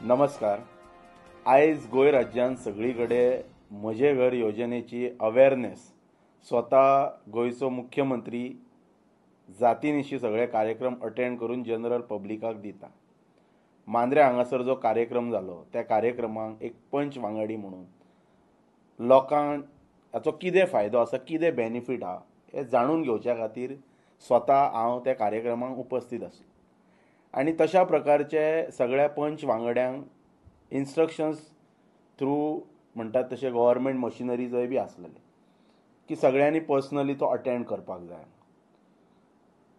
नमस्कार. आयज गोंय राज्यांत सगळीकडे म्हजे घर योजनेची अवेअरनेस स्वता गोंयचो मुख्यमंत्री जातीनिशी सगळे कार्यक्रम अटेंड करून जनरल पब्लिकाक दिता. मांद्रे हांगासर जो कार्यक्रम जालो त्या कार्यक्रमाक एक पंच वांगडी म्हणून लोकांक हाचो कितें फायदो आसा, कितें बेनिफीट आहा हें जाणून घेवच्या खातीर स्वता हांव त्या कार्यक्रमाक उपस्थित आसलो. आणि तशा प्रकारचे सगळ्या पंच वांगड्यांक इन्स्ट्रक्शन्स थ्रू म्हणटात तशे गव्हर्मेंट मशिनरीजय बी आसलेले की सगळ्यांनी पर्सनली तो अटेंड करपाक जाय.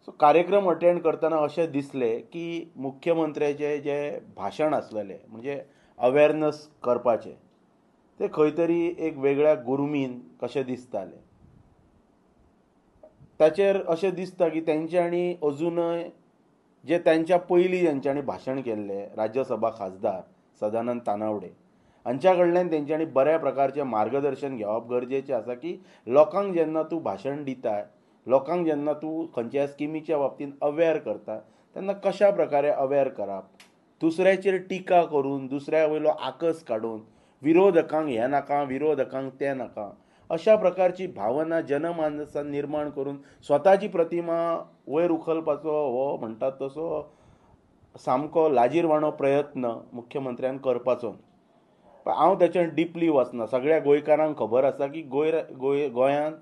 सो कार्यक्रम अटेंड करतना अशें दिसलें की मुख्यमंत्र्याचें जें भाशण आसलेलें म्हणजे अवेअरनेस करपाचें तें खंय तरी एक वेगळ्या गुरमीन कशें दिसतालें. ताचेर अशें दिसता की तेंच्यांनी अजुनय जे त्यांच्या पयलीं जेंच्यांनी भाशण केल्लें राज्यसभा खासदार सदानंद तानावडे हांच्या कडल्यान तेंच्यांनी बऱ्या प्रकारचें मार्गदर्शन घेवप गरजेचें आसा की लोकांक जेन्ना तूं भाशण दिताय, लोकांक जेन्ना तूं खंयच्याय स्किमीच्या बाबतींत अवेअर करता तेन्ना कशा प्रकारे अवेअर करप, दुसऱ्याचेर टिका करून दुसऱ्या वयलो आकस काडून विरोधकांक हें नाका विरोधकांक तें नाका अशा प्रकारची भावना जनमानसांत निर्माण करून स्वताची प्रतिमा वयर उखलपाचो हो म्हणटात तसो सामको लाजीरवाणो प्रयत्न मुख्यमंत्र्यान करपाचो. पण हांव ताचेर डिपली वचना. सगळ्या गोंयकारांक खबर आसा की गोंयांत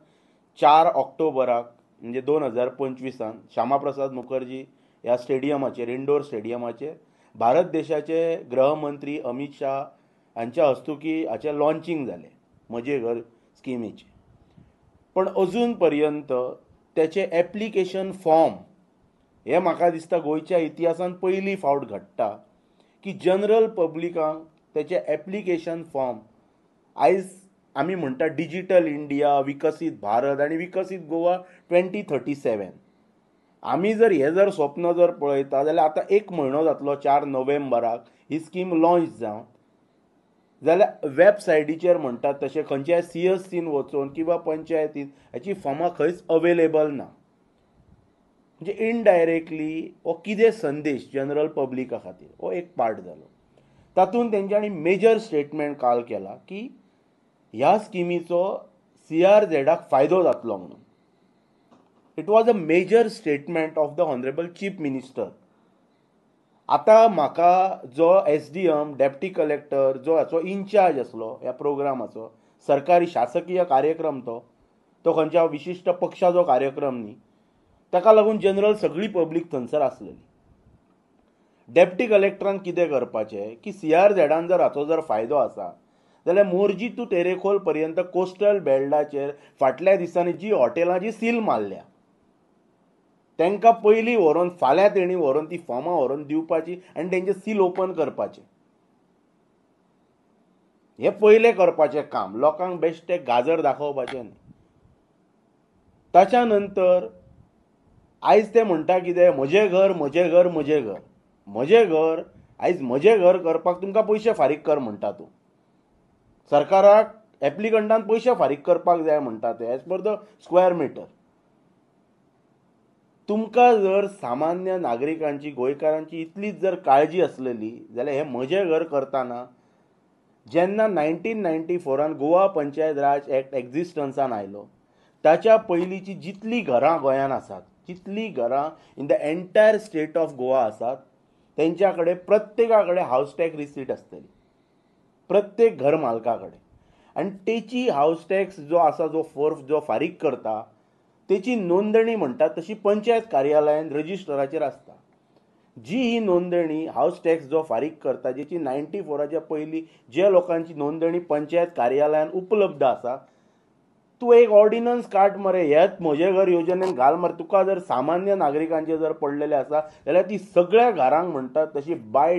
4 ऑक्टोबराक म्हणजे 2025 श्यामा प्रसाद मुखर्जी ह्या स्टेडियमाचेर इंडोर स्टेडियमाचेर भारत देशाचे गृहमंत्री अमित शाह हांच्या हस्तुकी हाचें लॉन्चिंग जालें म्हजे घर स्किमीचें. पण अजून पर्यंत त्याचे एप्लिकेशन फॉर्म हे म्हाका दिसता गोंयच्या इतिहासान पयली फावट घडटा की जनरल पब्लिकांक त्याचे एप्लिकेशन फॉर्म आयज आमी म्हणटा डिजिटल इंडिया, विकसीत भारत आनी विकसीत गोवा 2037 आमी जर स्वप्न जर पळयता जाल्यार आतां 1 म्हयनो जातलो 4 नोव्हेंबराक ही स्कीम लॉन्च जावन जाल्यार वेबसायटीचेर म्हणटात तशें खंयच्याय CSCन वचून किंवा पंचायतीन हाची फॉर्मां खंयच अवेलेबल ना. म्हणजे इनडायरेक्टली हो कितें संदेश जनरल पब्लिका खातीर हो एक पार्ट जालो. तातूंत तेंच्यांनी मेजर स्टेटमेंट काल केला की ह्या स्किमीचो CRZाक फायदो जातलो म्हणून. It was a major statement of the honourable chief minister. आतां म्हाका जो SDM डेप्टी कलेक्टर जो हाचो इन्चार्ज आसलो ह्या प्रोग्रामाचो सरकारी शासकीय कार्यक्रम तो खंयच्या विशिश्ट पक्षाचो कार्यक्रम न्ही, ताका लागून जनरल सगळी पब्लीक थंयसर आसलेली. डेप्टी कलेक्टरान कितें करपाचें की CRZान जर हाचो जर फायदो आसा जाल्यार मोरजी टू तेरेखोल पर्यंत कोस्टल बेल्टाचेर फाटल्या दिसांनी जी हॉटेलां जी सील मारल्या तांकां पयलीं व्हरून फाल्यां तेणी व्हरून ती फॉर्मां व्हरून दिवपाची आनी तेंचें सील ओपन करपाचें. हें पयलें करपाचें काम. लोकांक बेश्टें गाजर दाखोवपाचें न्ही. ताच्या नंतर आयज ते म्हणटा कितें म्हजें घर म्हजें घर म्हजें घर म्हजें घर. आयज म्हजें घर करपाक तुमकां पयशे फारीक कर म्हणटा तूं. सरकाराक एप्लिकंटान पयशे फारीक करपाक जाय म्हणटा ते as per the square metre. तुमकां जर सामान्य नागरिकांची गोंयकारांची इतलीच जर काळजी आसलेली जाल्यार हें म्हजें घर करतना जेन्ना 1994 गोवा पंचायत राज एक्ट एक्झिस्टन्सान आयलो ताच्या पयलींची जितलीं घरां गोंयांत आसात, जितलीं घरां in the entire state of Goa आसात तेंच्या कडेन प्रत्येका कडेन हावस टॅक्स रिसीट आसतली, प्रत्येक घर मालका कडेन. आनी तेची हावस टॅक्स जो आसा जो फारीक करता तेची नोंदणी म्हणटात तशी पंचायत कार्यालयान रजिस्टराचेर आसता. जी ही नोंदणी हावस टॅक्स जो फारीक करता जेची 94च्या पयलीं जे लोकांची नोंदणी पंचायत कार्यालयान उपलब्ध आसा तूं एक ऑर्डिनन्स काड मरे हेच म्हजें घर येवजणेन घाल मरे. तुका जर सामान्य नागरिकांचे जर पडलेले आसा जाल्यार ती सगळ्या घरांक म्हणटात तशी बाय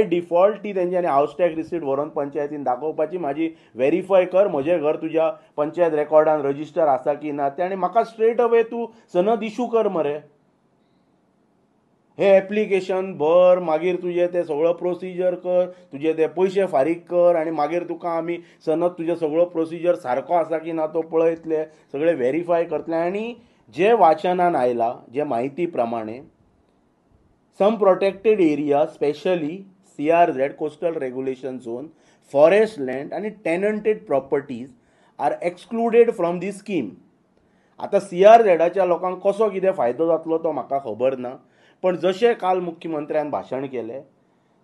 डिफॉल्ट ती तेंच्यांनी हावस टॅक्स रिसीट व्हरून पंचायतीन दाखोवपाची. म्हाजी व्हेरीफाय कर म्हजें घर तुज्या पंचायत रेकॉर्डान रजिस्टर आसा की ना तें आनी म्हाका स्ट्रेट अवे तूं सनद इशू कर मरे. हे एप्लिकेशन भर मागीर तुजें तें सगळो प्रोसिजर कर, तुजे ते पयशे फारीक कर आनी मागीर तुका आमी सनद तुजो सगळो प्रोसिजर सारको आसा की ना तो पळयतले, सगळे व्हेरीफाय करतले. आनी जे वाचनान आयला जे म्हायती प्रमाणे some protected areas, especially CRZ, coastal regulation zone, forest land आणि tenanted properties are excluded from this scheme. आता CRZच्या लोकांक कसो कितें फायदो जातलो तो म्हाका खबर ना, पण जशें काल मुख्यमंत्र्यान भाशण केलें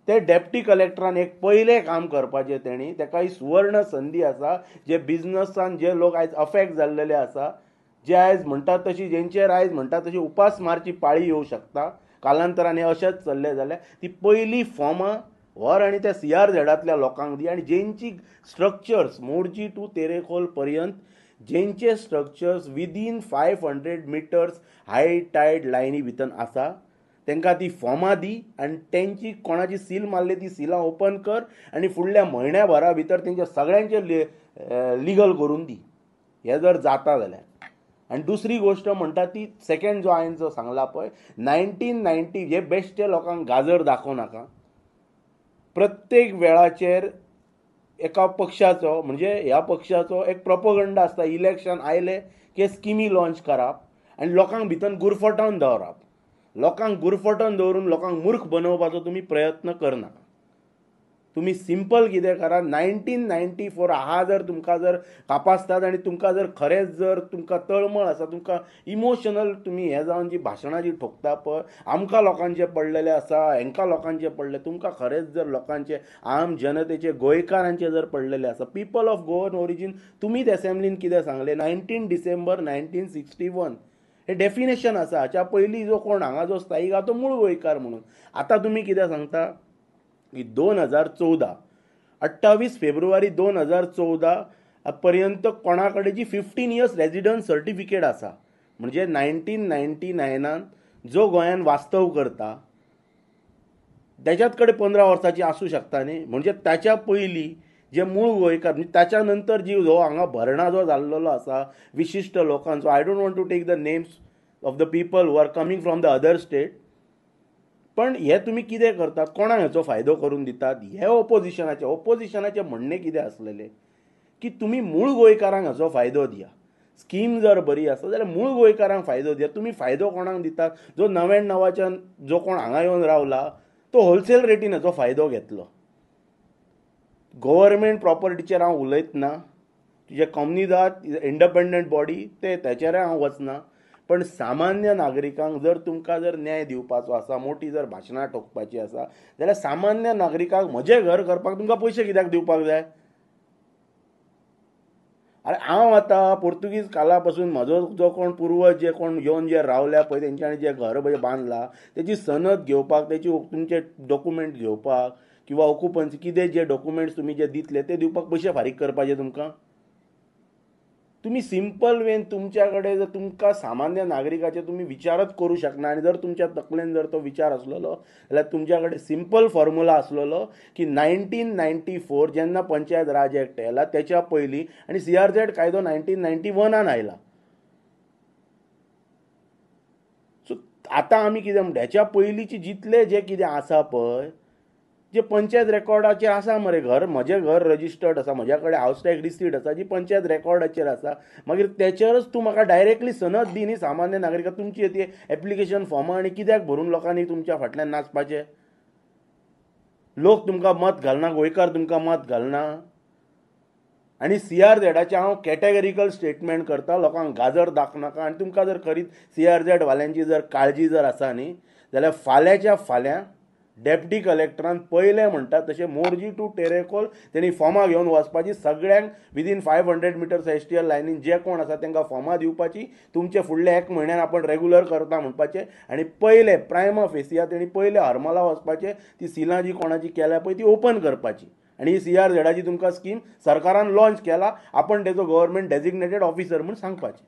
ते डेप्टी कलेक्टरान एक पयलें काम करपाचें तेणी, तेका ही सुवर्ण संदी आसा, जे बिझनसान जे लोक आयज अफेक्ट जाल्लेले आसा, जे आयज म्हणटात तशी जेंचेर आयज म्हणटात तशी उपासमारची पाळी येवं शकता, कालांतरान हे अशेंच चल्ले जाल्यार ती पयलीं फॉर्मां व्हर आनी त्या CRZांतल्या लोकांक दी, आनी जेंची स्ट्रक्चर्स मोरजी टू तेरेखोल पर्यंत जेंचे स्ट्रक्चर्स विदीन 500 मिटर्स हाय टायड लायनी भितर आसा तांकां ती फॉर्मां दी, आनी तेंची कोणाची सील मारली ती सिलां ओपन कर आनी फुडल्या म्हयन्याभरा भितर तेंच्या सगळ्यांचे लिगल करून दी, हें जर जाता जाल्यार. आनी दुसरी गोश्ट म्हणटा ती सेकंड जो हांवें जो सांगला पळय 1990 हे बेश्टे लोकांक गाजर दाखोवनाका. प्रत्येक वेळाचेर एका पक्षाचो म्हणजे ह्या पक्षाचो एक प्रोपोगंडा आसता, इलेक्शन आयले की स्किमी लॉन्च करप आनी लोकांक भितर गुरफटोवन दवरप. लोकांक गुरफटोवन दवरून लोकांक मूर्ख बनोवपाचो तुमी प्रयत्न करनाका. तुम्ही सिंपल कितें करा, 1994 आहा जर तुमकां जर कापासतात आनी तुमकां जर खरेंच जर तुमकां तळमळ आसा, तुमकां इमोशनल तुमी हें जावन जी भाशणां जी ठोकता पळय, आमकां लोकांचे पडलेले आसा, हेंकां लोकांचे पडले, तुमकां खरेंच जर लोकांचे आम जनतेचे गोंयकारांचे जर पडलेले आसा, पीपल ऑफ गोवन ओरिजीन, तुमीच एसेंब्लीन कितें सांगलें 19 डिसेंबर 1961 हे डेफिनेशन आसा. हाच्या पयलीं जो कोण हांगा जो स्थायीक आहा तो मूळ गोंयकार म्हणून. आतां तुमी कितें सांगता की 2014 28 फेब्रुवारी 2014 पर्यंत कोणा कडेन जी 15 इयर्स रेजिडन्स सर्टिफिकेट आसा, म्हणजे 1999 जो गोंयान वास्तव करता त्याच्यात कडेन 15 वर्सांची आसूं शकता न्ही. म्हणजे ताच्या पयलीं जे मूळ गोंयकार म्हणजे ताच्या नंतर जी जो हांगा भरणा जो जाल्लो आसा विशिश्ट लोकांचो, I don't want to take the names of the people who are coming from the other state, पण हे तुम्ही कितें करतात, कोणाक हेचो फायदो करून दितात. हे ओपोजिशनाचे म्हणणें कितें आसलेलें की तुम्ही मूळ गोंयकारांक हाचो फायदो दिया, स्कीम जर बरी आसा जाल्यार मूळ गोंयकारांक फायदो दिया. तुम्ही फायदो कोणाक दितात, जो 99च्यान जो कोण हांगा येवन रावला तो होलसेल रेटीन हाचो फायदो घेतलो. गव्हर्मेंट प्रॉपर्टीचेर हांव उलयतना, तुजे कम्युनिदाद इंडिपेंडंट बॉडी ते त्याचेर हांव वचना, पण सामान्य नागरिकांक जर तुमकां जर न्याय दिवपाचो आसा, मोठी जर भाशणां ठोकपाची आसा जाल्यार सामान्य नागरिकांक म्हजें घर करपाक तुमकां पयशे कित्याक दिवपाक जाय. अरे हांव आतां पोर्तुगीज काला पासून म्हजो जो कोण पुर्वज जे कोण येवन जे रावल्या पळय तेंच्यांनी जे घर बांदलां तेची सनद घेवपाक, तेची तुमचे डॉक्युमेंट घेवपाक किंवा ऑक्युपन्सी कितें जे डॉक्युमेंट्स तुमी जे दितले ते दिवपाक पयशे फारीक करपाचे तुमकां. तुम्ही सिंपल वेन तुमच्या कडेन जर तुमकां सामान्य नागरिकाचे तुम्ही विचारच करू शकना, आणि जर तुमच्या तकलेन जर तो विचार असलेलो जाल्यार तुमच्या कडेन सिंपल फॉर्म्युला असलेलो की 1994 जेन्ना पंचायत राज एक्ट आयला त्याच्या पयलीं आनी CRZ कायदो 1991 आयला. सो आतां आमी कितें म्हणटा, हेच्या पयलींचे जितले जे कितें आसा पळय जे पंचायत रेकॉर्डाचेर आसा मरे, घर म्हजें घर रजिस्टर्ड आसा, म्हज्या कडेन हावस टॅक्स रिसीट आसा जी पंचायत रेकॉर्डाचेर आसा, मागीर त्याचेरच तूं म्हाका डायरेक्टली सनद दी न्ही सामान्य नागरिकाक. तुमची ती एप्लिकेशन फॉर्मां आनी कित्याक भरून लोकांनी तुमच्या फाटल्यान नाचपाचें. लोक तुमकां मत घालना, गोंयकार तुमकां मत घालना. आनी CRZाचे हांव कॅटेगरिकल स्टेटमेंट करता, लोकांक गाजर दाखनाका. आनी तुमकां जर खरीच CRZ वाल्यांची जर काळजी जर आसा न्ही जाल्यार फाल्यांच्या फाल्यां डेप्टी कलेक्टरान पयलें म्हणटा तशें मोरजी टू टेरेकोल तेणी फॉर्मां घेवन वचपाची, सगळ्यांक विदीन 500 मिटर्स STL लायनीन जे कोण आसा तांकां फॉर्मां दिवपाची, तुमचे फुडल्या 1 म्हयन्यान आपण रेग्युलर करता म्हणपाचें. आनी पयले प्रायमा फेसिया तेणी पयले हरमला वचपाचें, ती सिलां जी कोणाची केल्या पळय ती ओपन करपाची. आनी ही CRZाची तुमकां स्कीम सरकारान लॉन्च केला, आपण तेजो गव्हर्मेंट डेजिग्नेटेड ऑफिसर म्हणून सांगपाचें.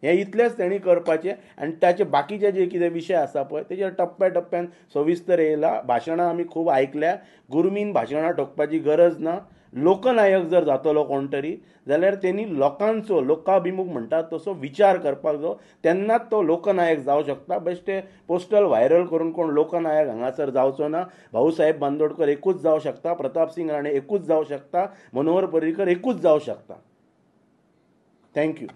हे इतलेंच तेणी करपाचें. आनी ताचे बाकीचे जे कितें विशय आसा पळय तेजेर टप्प्या टप्प्यान सविस्तर येयला. भाशणां आमी खूब आयकल्या, गुरमीन भाशणां ठोकपाची गरज ना. लोकनायक जर जातलो कोण तरी जाल्यार तेणी लोकांचो लोकाभिमुख म्हणटात तसो विचार करपाक जाय, तेन्नाच तो लोकनायक जावं शकता. बेश्टे पोस्टल व्हायरल करून कोण लोकनायक हांगासर जावचो ना. भाऊसाहेब बांदोडकर एकूच जावं शकता, प्रताप सिंग राणे एकूच जावं शकता, मनोहर पर्रीकर एकूच जावं शकता. थँक्यू.